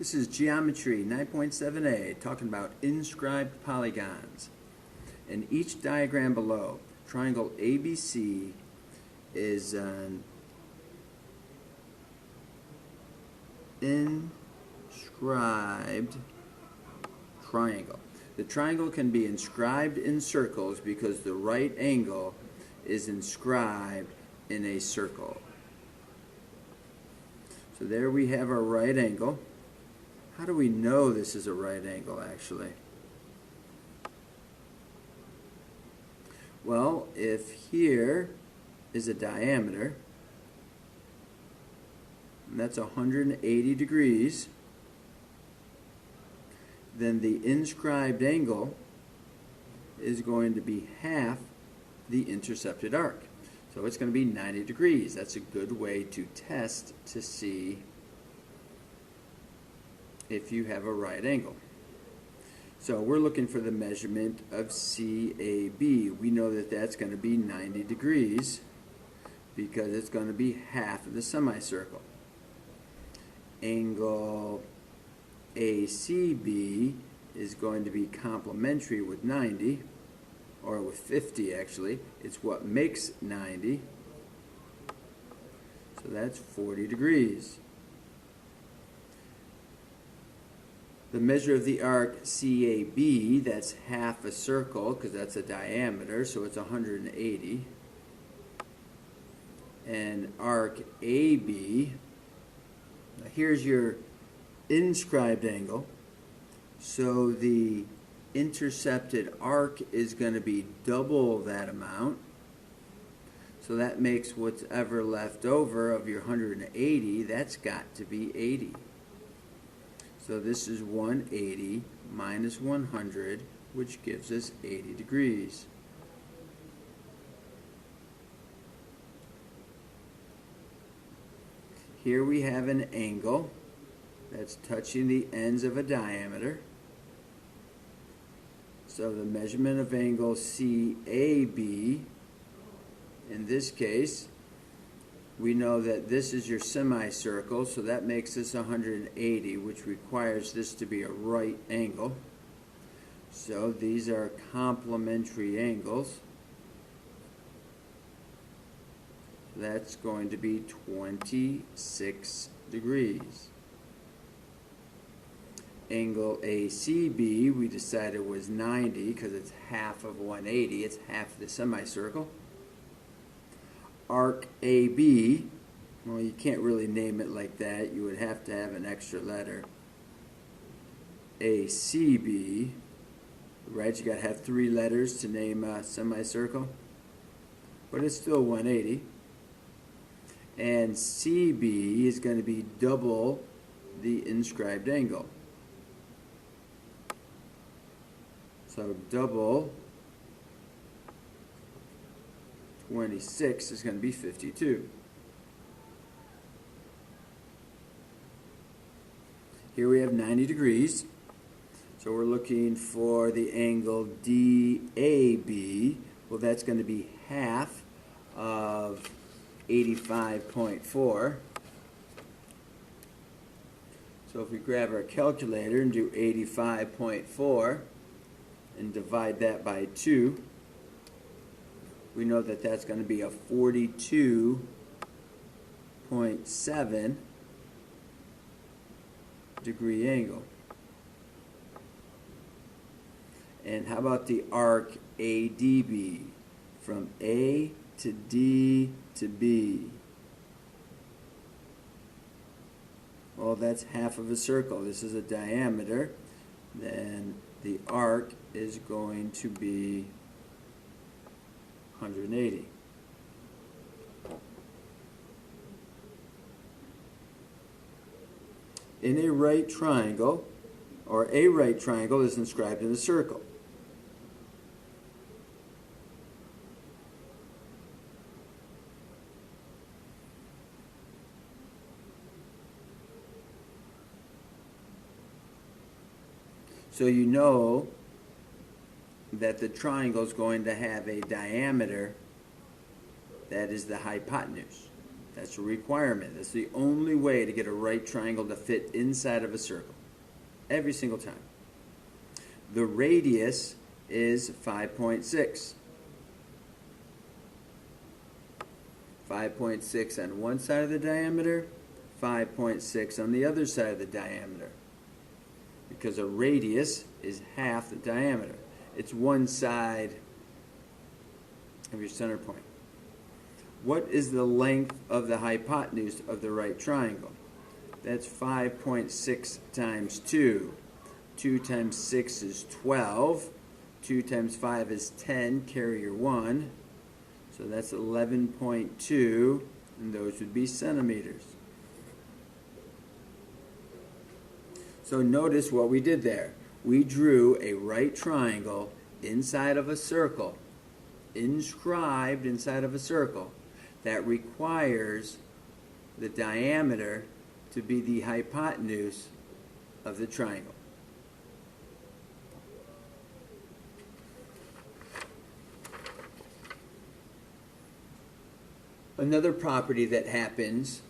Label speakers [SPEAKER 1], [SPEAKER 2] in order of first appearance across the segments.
[SPEAKER 1] This is Geometry 9.7a, talking about inscribed polygons. In each diagram below, triangle ABC is an inscribed triangle. The triangle can be inscribed in circles because the right angle is inscribed in a circle. So there we have our right angle. How do we know this is a right angle, actually? Well, if here is a diameter, and that's 180 degrees, then the inscribed angle is going to be half the intercepted arc. So it's going to be 90 degrees. That's a good way to test to see if you have a right angle. So we're looking for the measurement of CAB. We know that that's going to be 90 degrees because it's going to be half of the semicircle. Angle ACB is going to be complementary with 90, or with 50 actually. It's what makes 90. So that's 40 degrees. The measure of the arc CAB, that's half a circle because that's a diameter, so it's 180. And arc AB, now here's your inscribed angle. So the intercepted arc is going to be double that amount. So that makes what's ever left over of your 180, that's got to be 80. So this is 180 minus 100, which gives us 80 degrees. Here we have an angle that's touching the ends of a diameter. So the measurement of angle CAB, in this case, we know that this is your semicircle, so that makes this 180, which requires this to be a right angle. So these are complementary angles. That's going to be 26 degrees. Angle ACB, we decided was 90 because it's half of 180. It's half the semicircle. Arc AB, well, you can't really name it like that. You would have to have an extra letter. ACB, right? You got to have 3 letters to name a semicircle, but it's still 180. And CB is going to be double the inscribed angle. So double 26 is going to be 52. Here we have 90 degrees. So we're looking for the angle DAB. Well, that's going to be half of 85.4. So if we grab our calculator and do 85.4 and divide that by 2, we know that that's going to be a 42.7 degree angle. And how about the arc ADB? From A to D to B. Well, that's half of a circle. This is a diameter. Then the arc is going to be 180. In a right triangle, or a right triangle is inscribed in a circle. So you know that the triangle is going to have a diameter that is the hypotenuse. That's a requirement. That's the only way to get a right triangle to fit inside of a circle. Every single time. The radius is 5.6. 5.6 on one side of the diameter, 5.6 on the other side of the diameter. Because a radius is half the diameter. It's one side of your center point. What is the length of the hypotenuse of the right triangle? That's 5.6 times 2. 2 times 6 is 12. 2 times 5 is 10. Carry your 1. So that's 11.2, and those would be centimeters. So notice what we did there. We drew a right triangle inside of a circle, inscribed inside of a circle, that requires the diameter to be the hypotenuse of the triangle. Another property that happens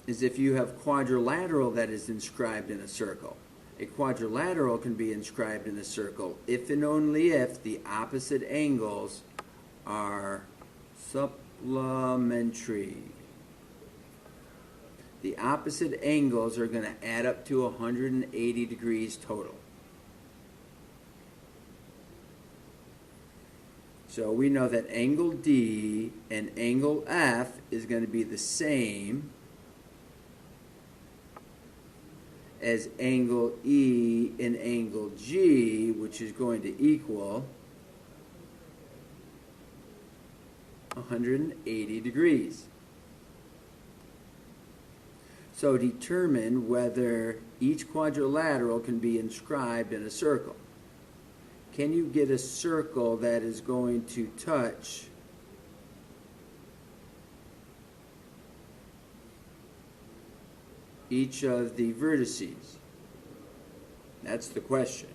[SPEAKER 1] is if you have quadrilateral that is inscribed in a circle. A quadrilateral can be inscribed in a circle if and only if the opposite angles are supplementary. The opposite angles are going to add up to 180 degrees total. So we know that angle D and angle F is going to be the same as angle E and angle G, which is going to equal 180 degrees. So determine whether each quadrilateral can be inscribed in a circle. Can you get a circle that is going to touch each of the vertices? That's the question.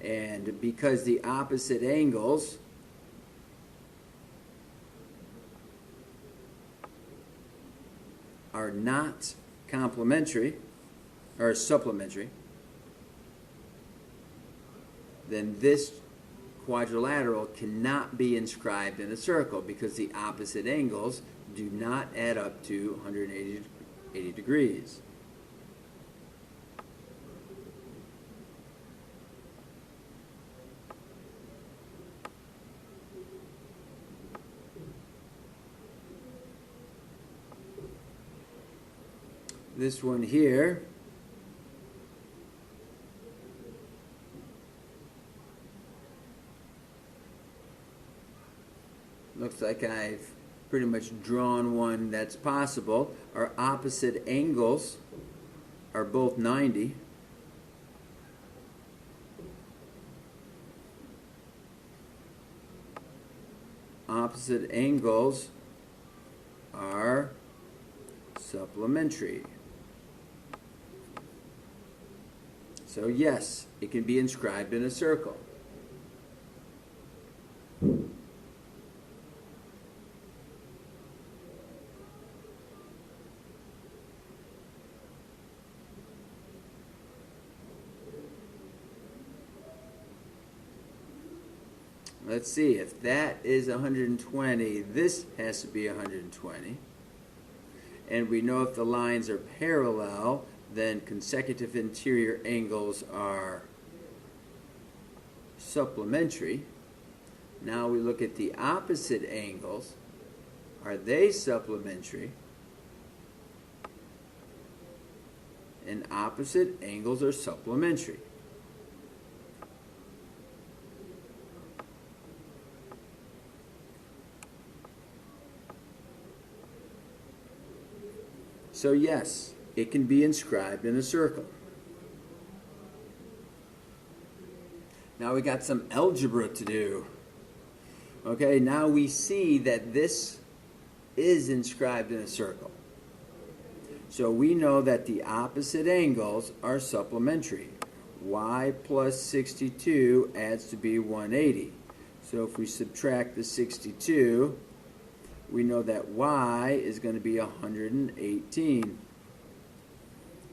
[SPEAKER 1] And because the opposite angles are not complementary or supplementary, then this quadrilateral cannot be inscribed in a circle because the opposite angles do not add up to 180 degrees. This one here looks like I've pretty much drawn one that's possible. Our opposite angles are both 90. Opposite angles are supplementary. So yes, it can be inscribed in a circle. Let's see, if that is 120, this has to be 120. And we know if the lines are parallel, then consecutive interior angles are supplementary. Now we look at the opposite angles. Are they supplementary? And opposite angles are supplementary. So yes, it can be inscribed in a circle. Now we got some algebra to do. Okay, now we see that this is inscribed in a circle. So we know that the opposite angles are supplementary. Y plus 62 adds to be 180. So if we subtract the 62, we know that y is going to be 118.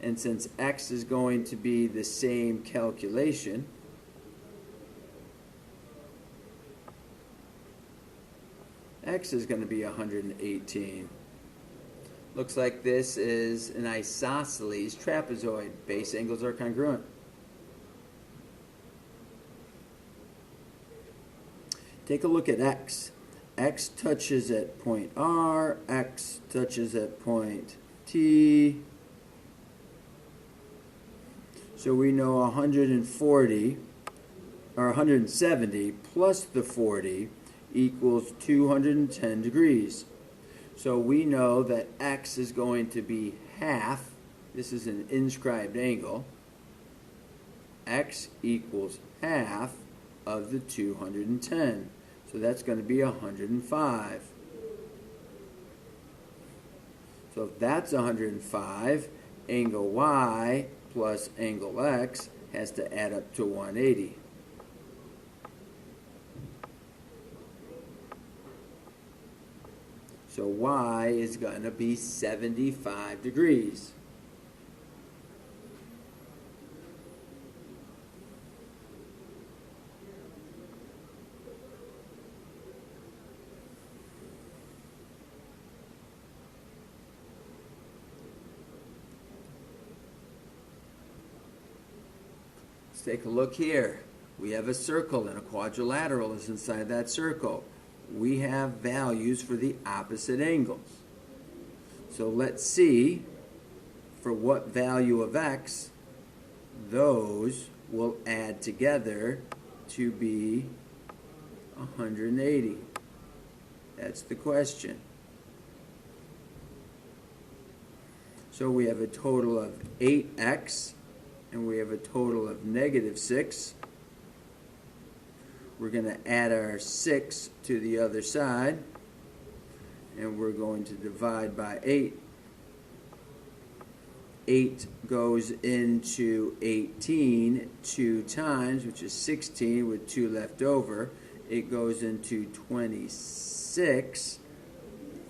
[SPEAKER 1] And since x is going to be the same calculation, x is going to be 118. Looks like this is an isosceles trapezoid. Base angles are congruent. Take a look at x. X touches at point R, x touches at point T. So we know 140, or 170 plus the 40 equals 210 degrees. So we know that x is going to be half. This is an inscribed angle. X equals half of the 210. So that's going to be 105. So if that's 105, angle y plus angle x has to add up to 180. So y is going to be 75 degrees. Let's take a look here. We have a circle and a quadrilateral is inside that circle. We have values for the opposite angles. So let's see for what value of x those will add together to be 180. That's the question. So we have a total of 8x and we have a total of -6. We're going to add our 6 to the other side, and we're going to divide by 8. 8 goes into 18 2 times, which is 16 with 2 left over. It goes into 26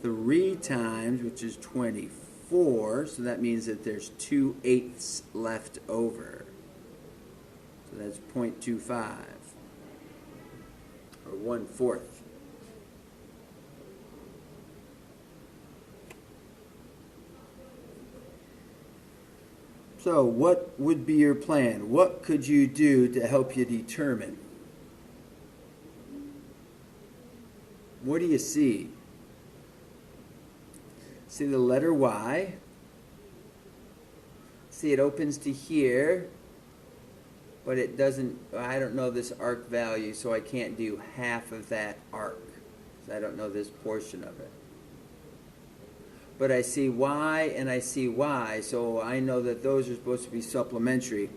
[SPEAKER 1] 3 times, which is 24. So that means that there's 2/8 left over. So that's 0.25. Or 1/4. So what would be your plan? What could you do to help you determine? What do you see? See the letter Y. See it opens to here, but it doesn't, I don't know this arc value, so I can't do half of that arc. I don't know this portion of it. But I see Y and I see Y, so I know that those are supposed to be supplementary.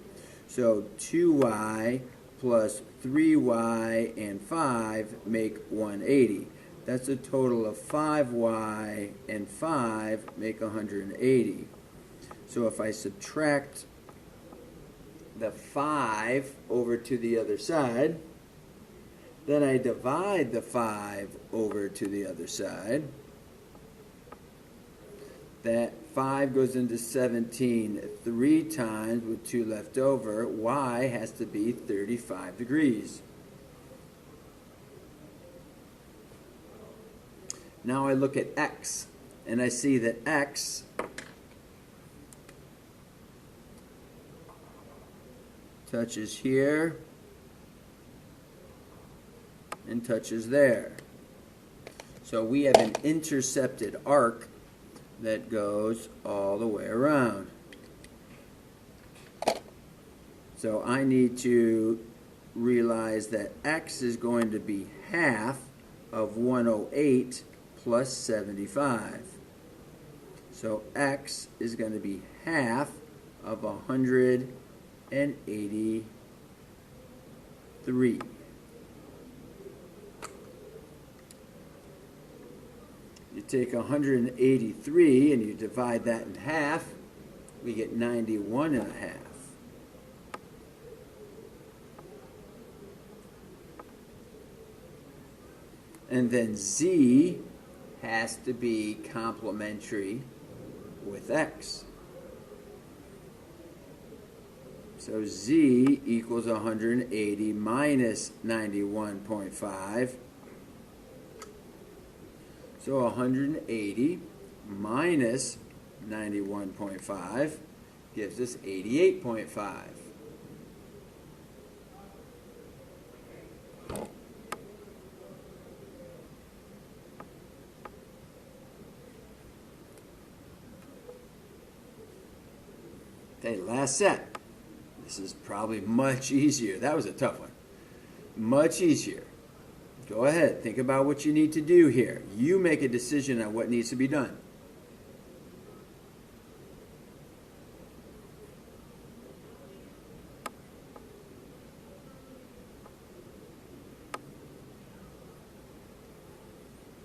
[SPEAKER 1] So 2y plus 3y and 5 make 180. That's a total of 5y and 5 make 180. So if I subtract the 5 over to the other side, then I divide the 5 over to the other side. That 5 goes into 17 3 times with 2 left over. Y has to be 35 degrees. Now I look at X, and I see that X touches here and touches there. So we have an intercepted arc that goes all the way around. So I need to realize that X is going to be half of 108 plus 75. So X is going to be half of 183. You take 183 and you divide that in half, we get 91 and a half. And then Z has to be complementary with x. So z equals 180 minus 91.5. So 180 minus 91.5 gives us 88.5. Okay, last set. This is probably much easier. That was a tough one. Much easier. Go ahead. Think about what you need to do here. You make a decision on what needs to be done.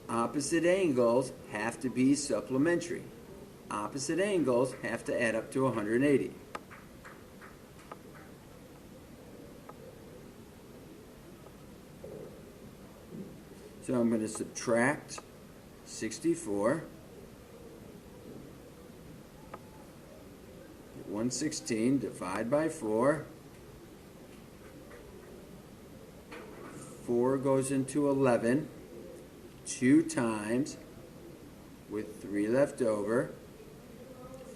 [SPEAKER 1] Opposite angles have to be supplementary. Opposite angles have to add up to 180. So I'm going to subtract 64, 116, divide by 4. 4 goes into 11, 2 times, with 3 left over.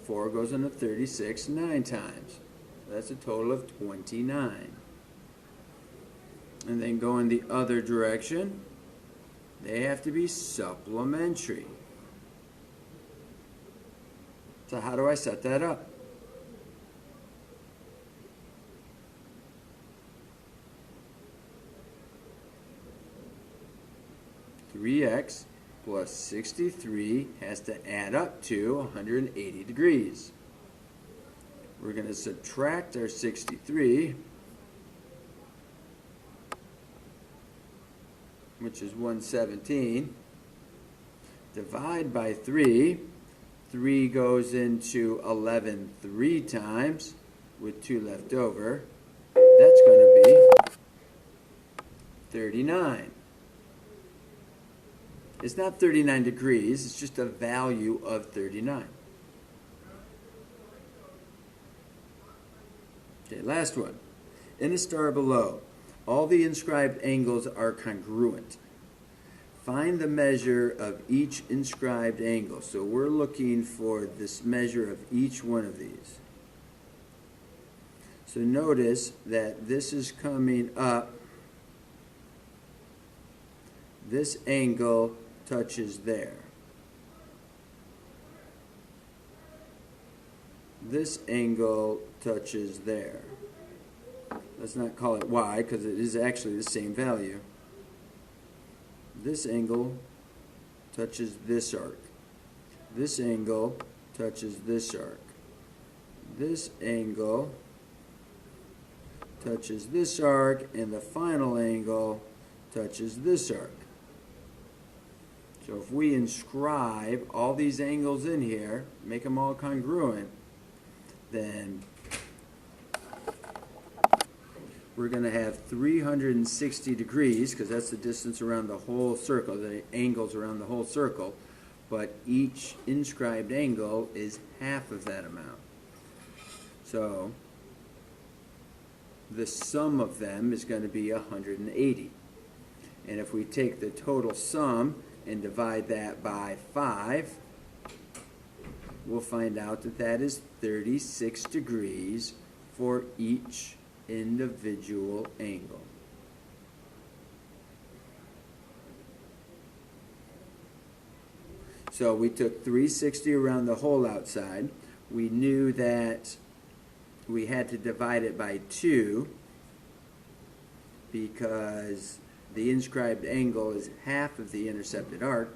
[SPEAKER 1] 4 goes into 36, 9 times. So that's a total of 29. And then go in the other direction. They have to be supplementary. So how do I set that up? $3x plus 63 has to add up to 180 degrees. We're going to subtract our 63, which is 117, divide by 3. 3 goes into 11 3 times, with 2 left over. That's going to be 39. It's not 39 degrees, it's just a value of 39. Okay, last one. In the star below, all the inscribed angles are congruent. Find the measure of each inscribed angle. So we're looking for this measure of each one of these. So notice that this is coming up. This angle touches there. This angle touches there. Let's not call it y because it is actually the same value. This angle touches this arc. This angle touches this arc. This angle touches this arc, and the final angle touches this arc. So if we inscribe all these angles in here, make them all congruent, then we're going to have 360 degrees, because that's the distance around the whole circle, the angles around the whole circle, but each inscribed angle is half of that amount. So the sum of them is going to be 180. And if we take the total sum and divide that by 5, we'll find out that that is 36 degrees for each individual angle. So we took 360 around the whole outside. We knew that we had to divide it by 2 because the inscribed angle is half of the intercepted arc,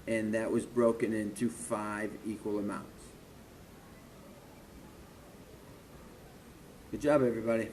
[SPEAKER 1] and that was broken into 5 equal amounts. Good job, everybody.